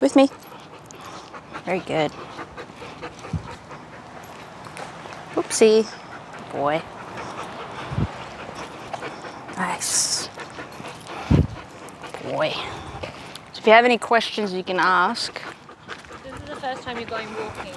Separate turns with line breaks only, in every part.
With me. Very good. Oopsie. Good boy. Nice. Boy. So if you have any questions, you can ask.
This is the first time you're going walking?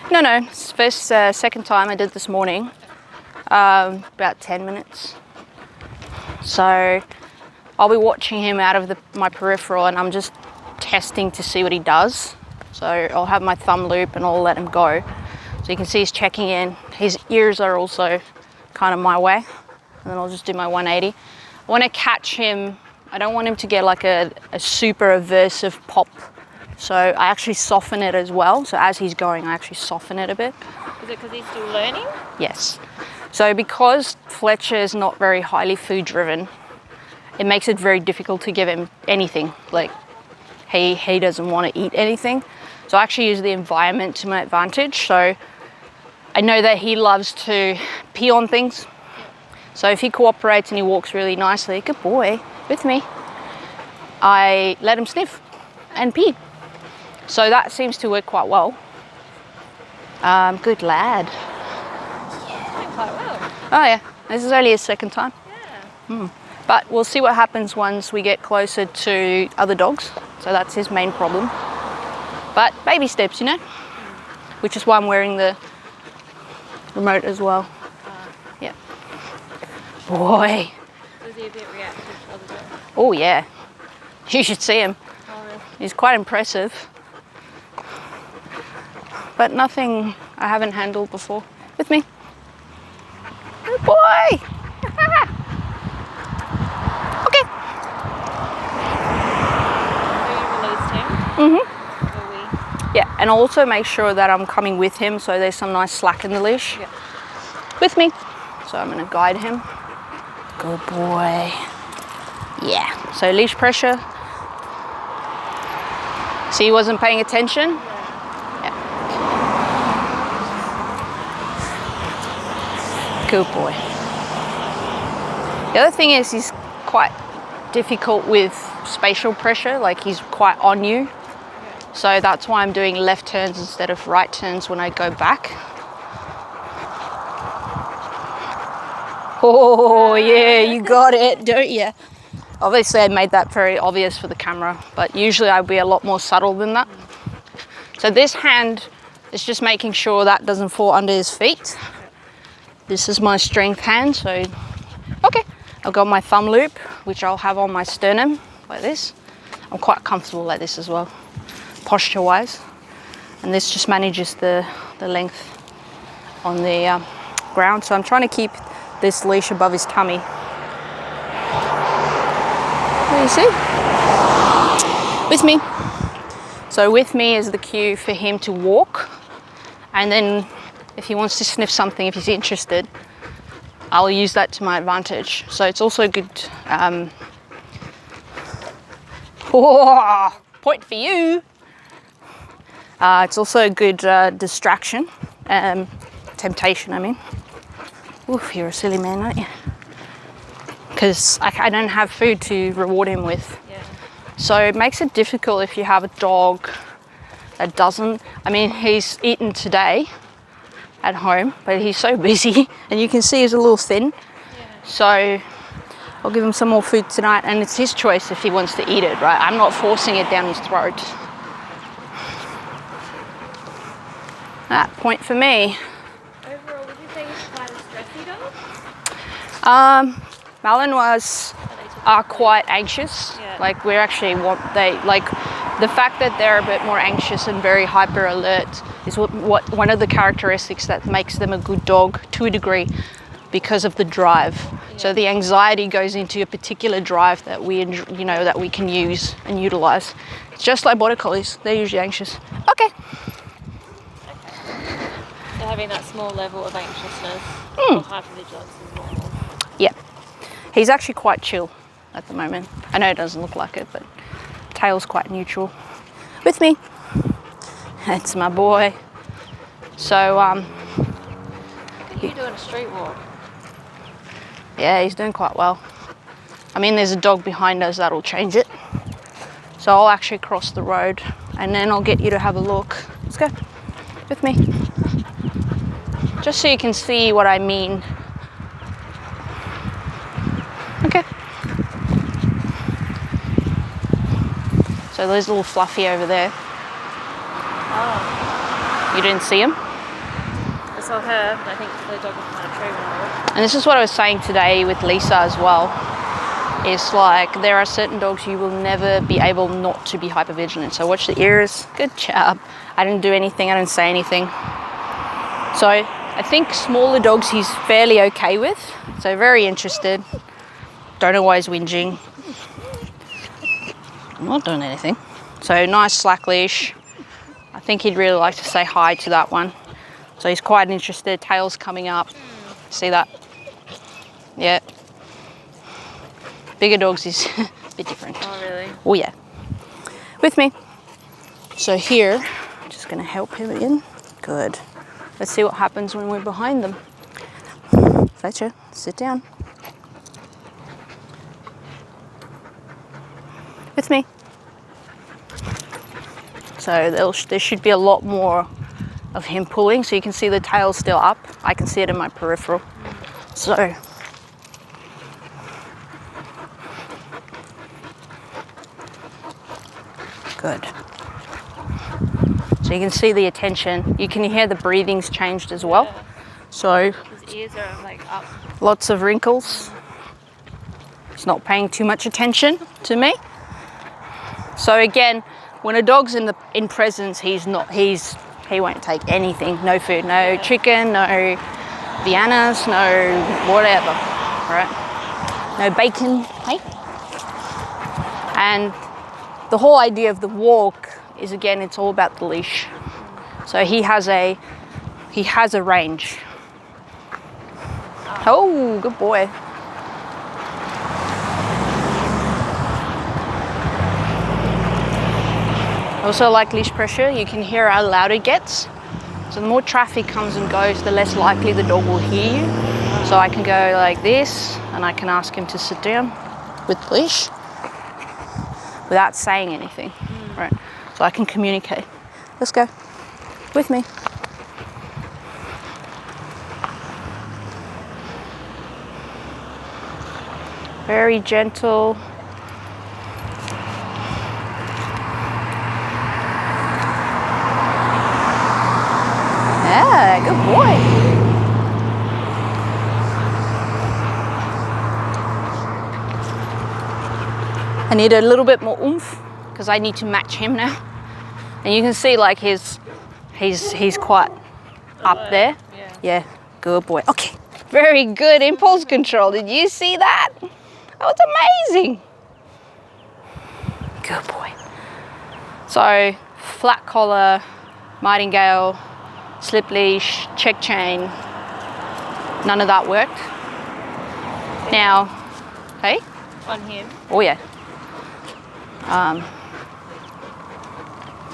No, it's the second time I did this morning. About 10 minutes. So I'll be watching him out of my peripheral, and I'm just testing to see what he does. So I'll have my thumb loop and I'll let him go. So you can see he's checking in. His ears are also kind of my way. And then I'll just do my 180. I want to catch him. I don't want him to get like a super aversive pop. So I actually soften it as well. So as he's going, I actually soften it a bit.
Is it because he's still learning?
Yes. So because Flectcha is not very highly food driven, it makes it very difficult to give him anything. Like he doesn't want to eat anything. So I actually use the environment to my advantage. So I know that he loves to pee on things. So if he cooperates and he walks really nicely, good boy, with me, I let him sniff and pee. So that seems to work quite well. Good lad.
Doing quite well.
Oh yeah, this is only his second time.
Yeah.
But we'll see what happens once we get closer to other dogs. So that's his main problem. But baby steps, you know? Which is why I'm wearing the remote as well. Yeah. Boy.
Was he a bit reactive to other dogs?
Oh yeah. You should see him.
Oh, really?
He's quite impressive. But nothing I haven't handled before. With me. Good boy. Okay.
So you released him?
Mm-hmm.
Will we?
Yeah, and I'll also make sure that I'm coming with him so there's some nice slack in the leash.
Yeah.
With me. So I'm going to guide him. Good boy. Yeah, so leash pressure. See, he wasn't paying attention? Yeah. Good boy. The other thing is he's quite difficult with spatial pressure, like he's quite on you. So that's why I'm doing left turns instead of right turns when I go back. Oh yeah, you got it, don't you? Obviously I made that very obvious for the camera, but usually I'd be a lot more subtle than that. So this hand is just making sure that doesn't fall under his feet. This is my strength hand, so okay. I've got my thumb loop, which I'll have on my sternum, like this. I'm quite comfortable like this as well, posture-wise. And this just manages the length on the ground. So I'm trying to keep this leash above his tummy. There you see? With me. So with me is the cue for him to walk. And then if he wants to sniff something, if he's interested, I'll use that to my advantage. So it's also good, point for you. It's also a good distraction, temptation, I mean. Oof, you're a silly man, aren't you? Because I don't have food to reward him with.
Yeah.
So it makes it difficult if you have a dog that doesn't. I mean, he's eaten today at home, but he's so busy, and you can see he's a little thin.
Yeah.
So I'll give him some more food tonight, and it's his choice if he wants to eat it, right? I'm not forcing it down his throat. That point for me.
Overall, would you say he's quite a stressy dog?
Malin are quite anxious.
Yeah.
Like we actually the fact that they're a bit more anxious and very hyper alert is what one of the characteristics that makes them a good dog to a degree, because of the drive. Yeah. So the anxiety goes into a particular drive that that we can use and utilize. It's just like border collies; they're usually anxious. Okay.
So having that small level of anxiousness or hypervigilance is normal.
Yeah. He's actually quite chill at the moment. I know it doesn't look like it, but tail's quite neutral. With me. That's my boy. So,
Look at you doing a street walk.
yeah, he's doing quite well. I mean, there's a dog behind us that'll change it. So I'll actually cross the road and then I'll get you to have a look. Let's go with me. Just so you can see what I mean. Okay. So there's a little Fluffy over there.
Oh.
You didn't see him?
I saw her, but I think the dog was behind a tree when I walked.
And this is what I was saying today with Lisa as well. It's like there are certain dogs you will never be able not to be hypervigilant. So watch the ears. Good job. I didn't do anything. I didn't say anything. So I think smaller dogs he's fairly okay with. So very interested. Don't know why he's whinging. I'm not doing anything. So nice slack leash. I think he'd really like to say hi to that one. So he's quite interested. Tail's coming up. See that? Yeah. Bigger dogs is a bit different.
Oh, really?
Oh, yeah. With me. So here, I'm just going to help him in. Good. Let's see what happens when we're behind them. Fletcher, sit down. With me. So there should be a lot more of him pulling. So you can see the tail still up. I can see it in my peripheral. So good. So you can see the attention. You can hear the breathing's changed as well.
Yeah.
So
His ears are like up.
lots of wrinkles. He's not paying too much attention to me. So again, when a dog's in presence, he won't take anything. No food, no chicken, no Viennas, no whatever, right? No bacon, hey? And the whole idea of the walk is, again, it's all about the leash. So he has a range. Oh, good boy. Also like leash pressure, you can hear how loud it gets. So the more traffic comes and goes, the less likely the dog will hear you. So I can go like this, and I can ask him to sit down with the leash without saying anything, right? So I can communicate. Let's go, with me. Very gentle. Yeah, good boy. I need a little bit more oomph because I need to match him now. And you can see like he's quite up there. Yeah, good boy. Okay, very good impulse control. Did you see that? That was amazing. Good boy. So flat collar, martingale, slip leash, check chain, none of that worked. Now, hey?
On him.
Oh yeah.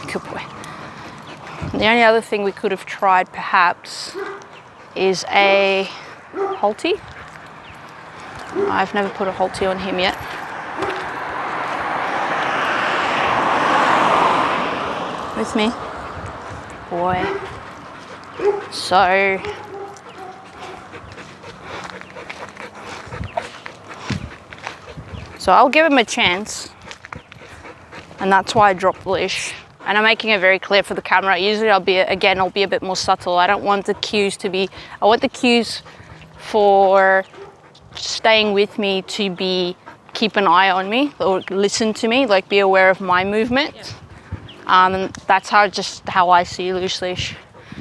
Good boy. The only other thing we could have tried perhaps is a halty. I've never put a halty on him yet. With me. Boy. So I'll give him a chance, and that's why I dropped the leash. And I'm making it very clear for the camera. Usually I'll be a bit more subtle. I don't want the cues to be, I want the cues for staying with me to be, keep an eye on me or listen to me, like be aware of my movement. And that's how I see loose leash.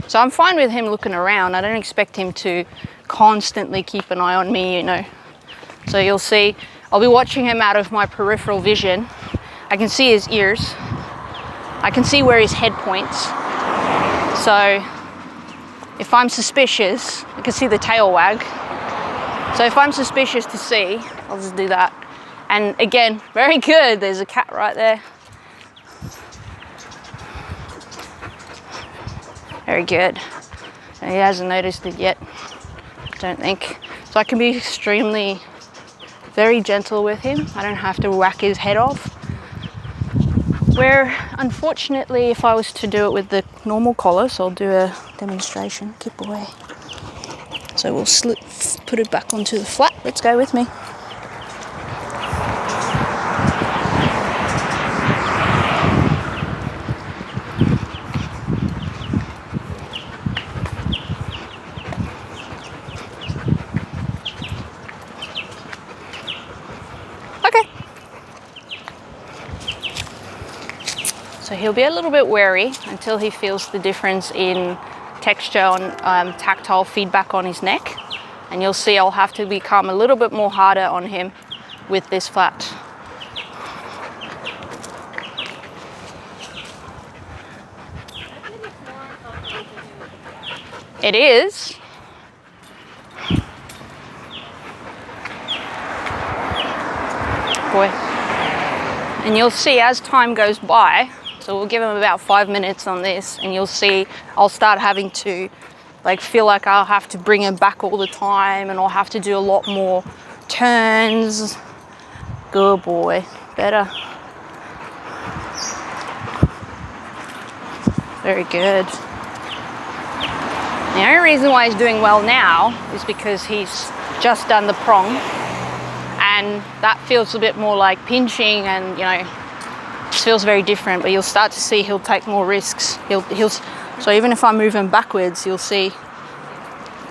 So I'm fine with him looking around. I don't expect him to constantly keep an eye on me, you know. So you'll see, I'll be watching him out of my peripheral vision. I can see his ears. I can see where his head points. So if I'm suspicious, I can see the tail wag. So if I'm suspicious to see, I'll just do that. And again, very good. There's a cat right there. Very good. And he hasn't noticed it yet, I don't think. So I can be very gentle with him. I don't have to whack his head off. Where unfortunately, if I was to do it with the normal collar, so I'll do a demonstration. Keep away. So we'll put it back onto the flat. Let's go with me. Okay. So he'll be a little bit wary until he feels the difference in texture on tactile feedback on his neck, and you'll see I'll have to become a little bit more harder on him with this flat. It is. Boy. And you'll see as time goes by, so we'll give him about 5 minutes on this, and you'll see I'll start having to feel like I'll have to bring him back all the time, and I'll have to do a lot more turns. Good boy, better. Very good. The only reason why he's doing well now is because he's just done the prong, and that feels a bit more like pinching, and it feels very different, but you'll start to see he'll take more risks. So even if I move him backwards, you'll see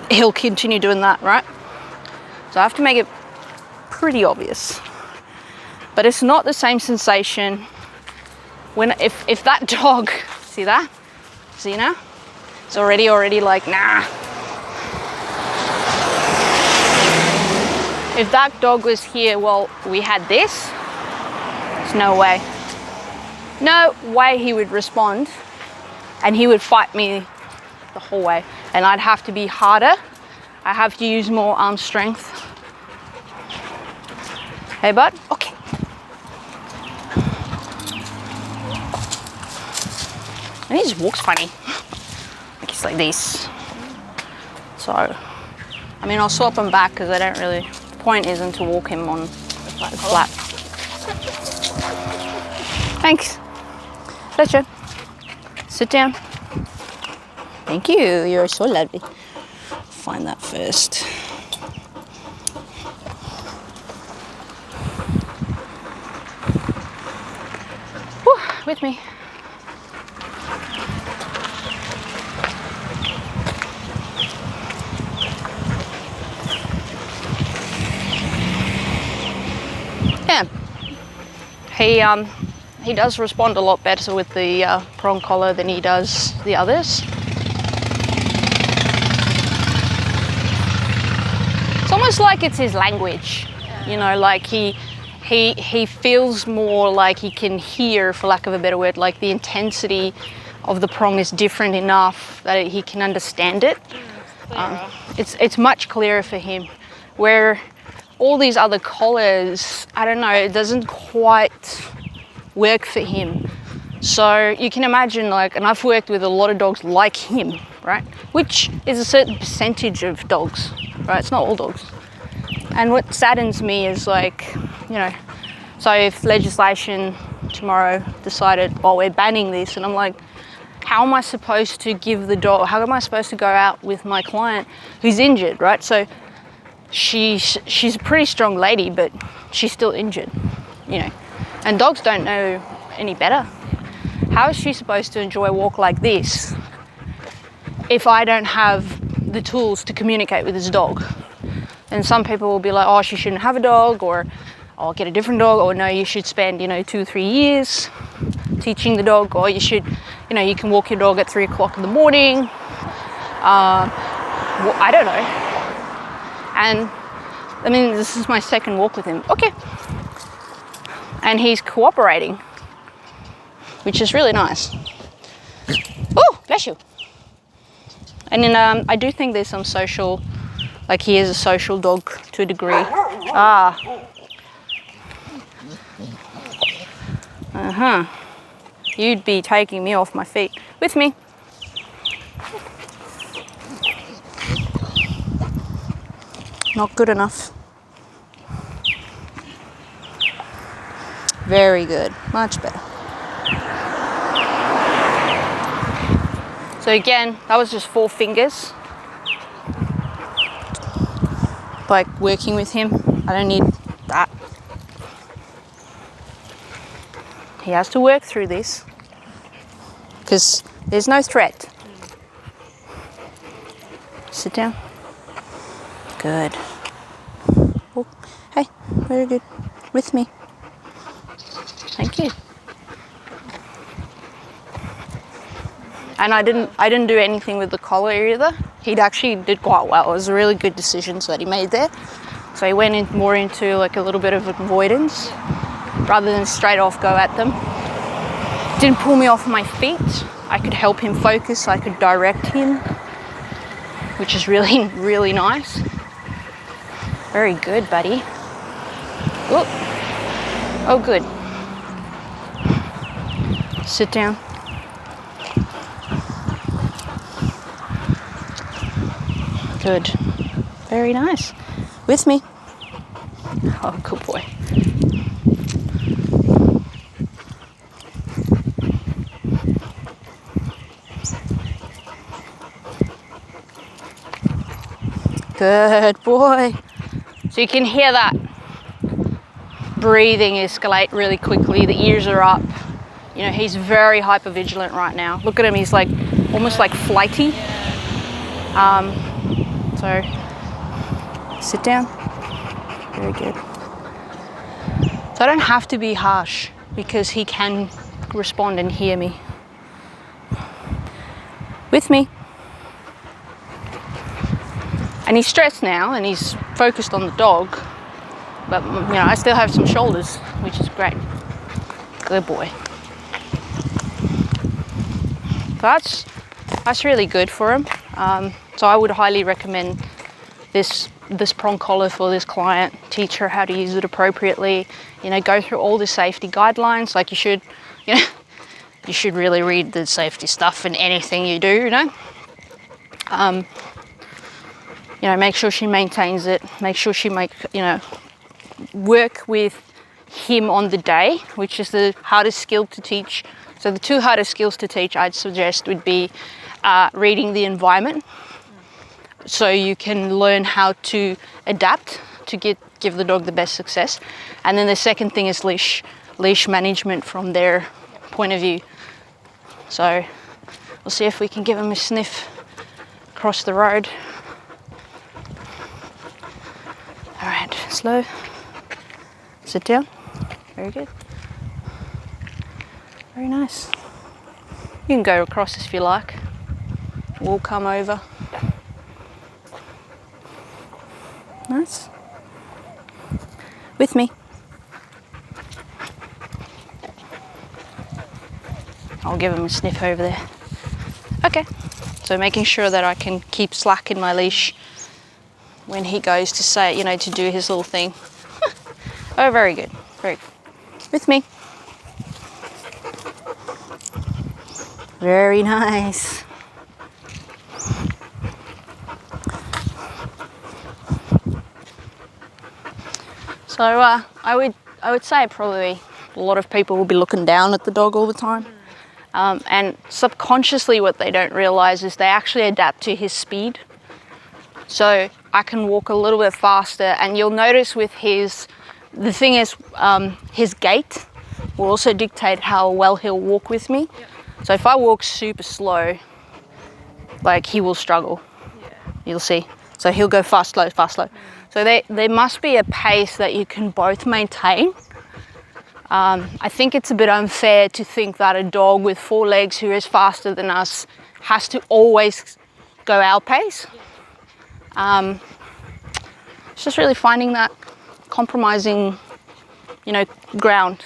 he'll continue doing that, right? So I have to make it pretty obvious. But it's not the same sensation if that dog, see that? See now? It's already like, nah. If that dog was here while we had this, there's no way. No way he would respond, and he would fight me the whole way, and I'd have to be harder. I have to use more arm strength. Hey bud, okay. And he just walks funny. Like he's like this. So, I mean, I'll swap him back because I don't really, the point isn't to walk him on the flat. Thanks. Flectcha. Sit down. Thank you, you're so lovely. Find that first. Whew, with me. Yeah, he does respond a lot better with the prong collar than he does the others. It's almost like it's his language, like he feels more like he can hear, for lack of a better word, like the intensity of the prong is different enough that he can understand it. It's much clearer for him, where all these other collars, I don't know, it doesn't quite work for him. So you can imagine, and I've worked with a lot of dogs like him, right? Which is a certain percentage of dogs, right? It's not all dogs. And what saddens me is so if legislation tomorrow decided, we're banning this, and I'm like, how am I supposed to give the dog, how am I supposed to go out with my client who's injured, right? So she's a pretty strong lady, but she's still injured, and dogs don't know any better. How is she supposed to enjoy a walk like this if I don't have the tools to communicate with this dog? And some people will be like, she shouldn't have a dog, or I'll get a different dog, or no, you should spend 2 or 3 years teaching the dog, or you should, you can walk your dog at 3 o'clock in the morning. I don't know. And I mean, this is my second walk with him. Okay. And he's cooperating, which is really nice. Oh, bless you. And then I do think there's some social, he is a social dog to a degree. You'd be taking me off my feet. With me. Not good enough. Very good. Much better. So again, that was just 4 fingers. Like working with him, I don't need that. He has to work through this because there's no threat. Sit down. Good. Oh, hey, very good. With me. Thank you. And I didn't do anything with the collar either. He actually did quite well. It was a really good decision that he made there. So he went in more into like a little bit of avoidance rather than straight off go at them. Didn't pull me off my feet. I could help him focus. I could direct him, which is really, really nice. Very good, buddy. Look. Oh, good. Sit down. Good. Very nice. With me. Oh, good boy. Good boy. So you can hear that breathing escalate really quickly. The ears are up. You know, he's very hypervigilant right now. Look at him, he's like almost like flighty. So sit down. Very good. So I don't have to be harsh because he can respond and hear me. With me. And he's stressed now and he's focused on the dog. But, you know, I still have some shoulders, which is great. Good boy. So that's really good for him. So I would highly recommend this prong collar for this client. Teach her how to use it appropriately. You know, go through all the safety guidelines like you should. You know, you should really read the safety stuff in anything you do. You know. You know, make sure she maintains it. Make sure she work with him on the day, which is the hardest skill to teach. So the 2 hardest skills to teach I'd suggest would be reading the environment, so you can learn how to adapt to give the dog the best success. And then the second thing is leash management from their point of view. So we'll see if we can give him a sniff across the road. All right, slow. Sit down. Very good. Very nice. You can go across if you like. We'll come over. Nice. With me. I'll give him a sniff over there. Okay. So making sure that I can keep slack in my leash when he goes to say, you know, to do his little thing. Oh, very good. Very good. With me. Very nice. So I would say probably a lot of people will be looking down at the dog all the time. And subconsciously what they don't realize is they actually adapt to his speed. So I can walk a little bit faster, and you'll notice with his gait will also dictate how well he'll walk with me. Yep. So if I walk super slow, like he will struggle. Yeah. You'll see. So he'll go fast, slow, fast, slow. So there must be a pace that you can both maintain. I think it's a bit unfair to think that a dog with 4 legs who is faster than us has to always go our pace. It's just really finding that compromising, you know, ground.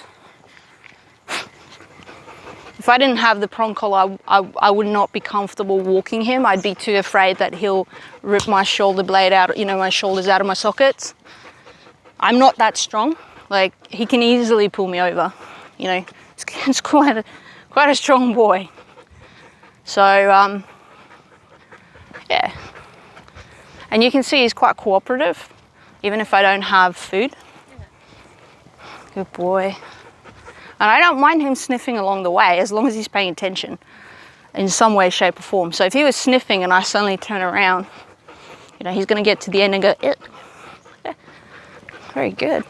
If I didn't have the prong collar, I would not be comfortable walking him. I'd be too afraid that he'll rip my shoulder blade out, you know, my shoulders out of my sockets. I'm not that strong. Like, he can easily pull me over, you know. It's quite a strong boy. So, yeah. And you can see he's quite cooperative, even if I don't have food. Good boy. And I don't mind him sniffing along the way, as long as he's paying attention. in some way, shape or form. So if he was sniffing and I suddenly turn around, you know, he's going to get to the end and go, "Ew." Yeah. Very good.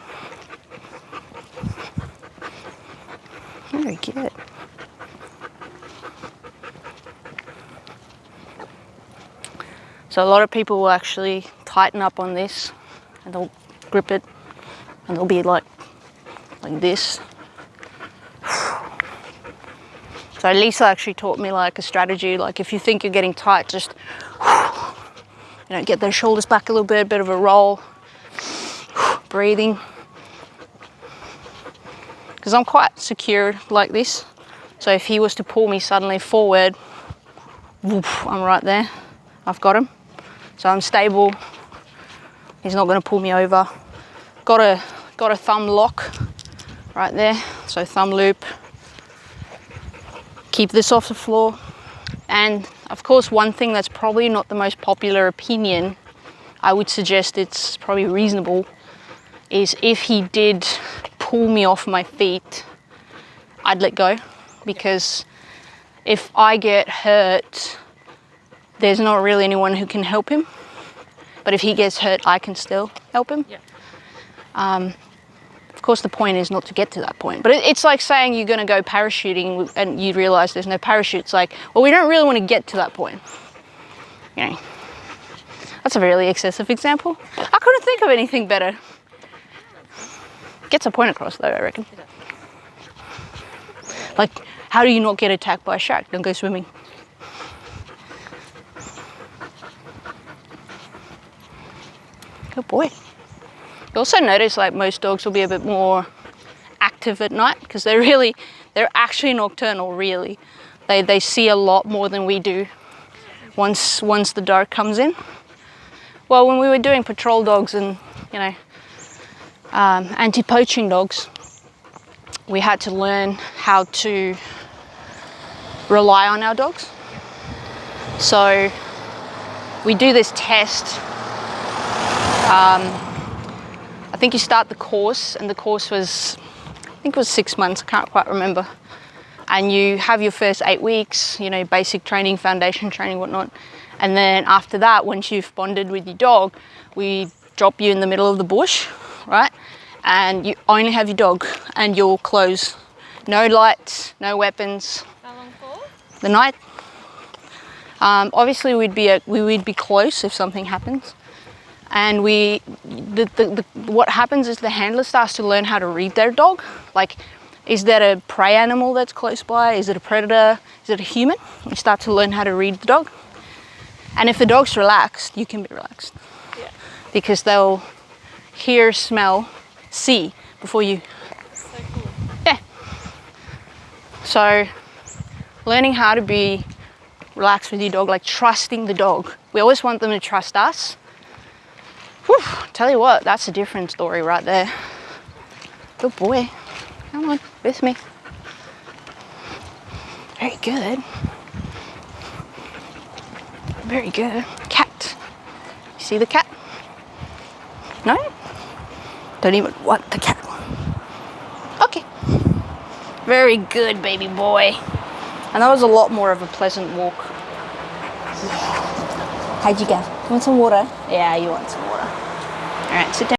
Very good. So a lot of people will actually tighten up on this and they'll grip it and they'll be like this. So Lisa actually taught me like a strategy, like if you think you're getting tight, just, you know, get those shoulders back a little bit of a roll, breathing. Because I'm quite secure like this. So if he was to pull me suddenly forward, woof, I'm right there. I've got him. So I'm stable. He's not going to pull me over. Got a thumb lock right there. So thumb loop. Keep this off the floor. And of course, one thing that's probably not the most popular opinion, I would suggest it's probably reasonable, is if he did pull me off my feet, I'd let go. Because if I get hurt, there's not really anyone who can help him. But if he gets hurt, I can still help him. Yeah. Of course, the point is not to get to that point. But it's like saying you're going to go parachuting and you realise there's no parachute. It's like, well, we don't really want to get to that point. You know, that's a really excessive example. I couldn't think of anything better. Gets a point across, though, I reckon. Like, how do you not get attacked by a shark? Don't go swimming. Good boy. You also notice like most dogs will be a bit more active at night because they're actually nocturnal, really. They see a lot more than we do once the dark comes in. Well, when we were doing patrol dogs and, you know, anti-poaching dogs, we had to learn how to rely on our dogs. So we do this test. I think you start the course, and the course was, I think it was 6 months, I can't quite remember. And you have your first 8 weeks, you know, basic training, foundation training, whatnot. And then after that, once you've bonded with your dog, we drop you in the middle of the bush, right? And you only have your dog and your clothes. No lights, no weapons.
How long for?
The night. Obviously, we would be close if something happens. And what happens is the handler starts to learn how to read their dog. Like, is that a prey animal that's close by? Is it a predator? Is it a human? You start to learn how to read the dog. And if the dog's relaxed, you can be relaxed.
Yeah.
Because they'll hear, smell, see before you.
So cool.
Yeah. So, learning how to be relaxed with your dog, like trusting the dog. We always want them to trust us. Whew, tell you what, that's a different story right there. Good boy. Come on, with me. Very good. Very good. Cat. You see the cat? No? Don't even want the cat. Okay. Very good, baby boy. And that was a lot more of a pleasant walk. How'd you go? You want some water? Yeah, you want some water. All right, sit down.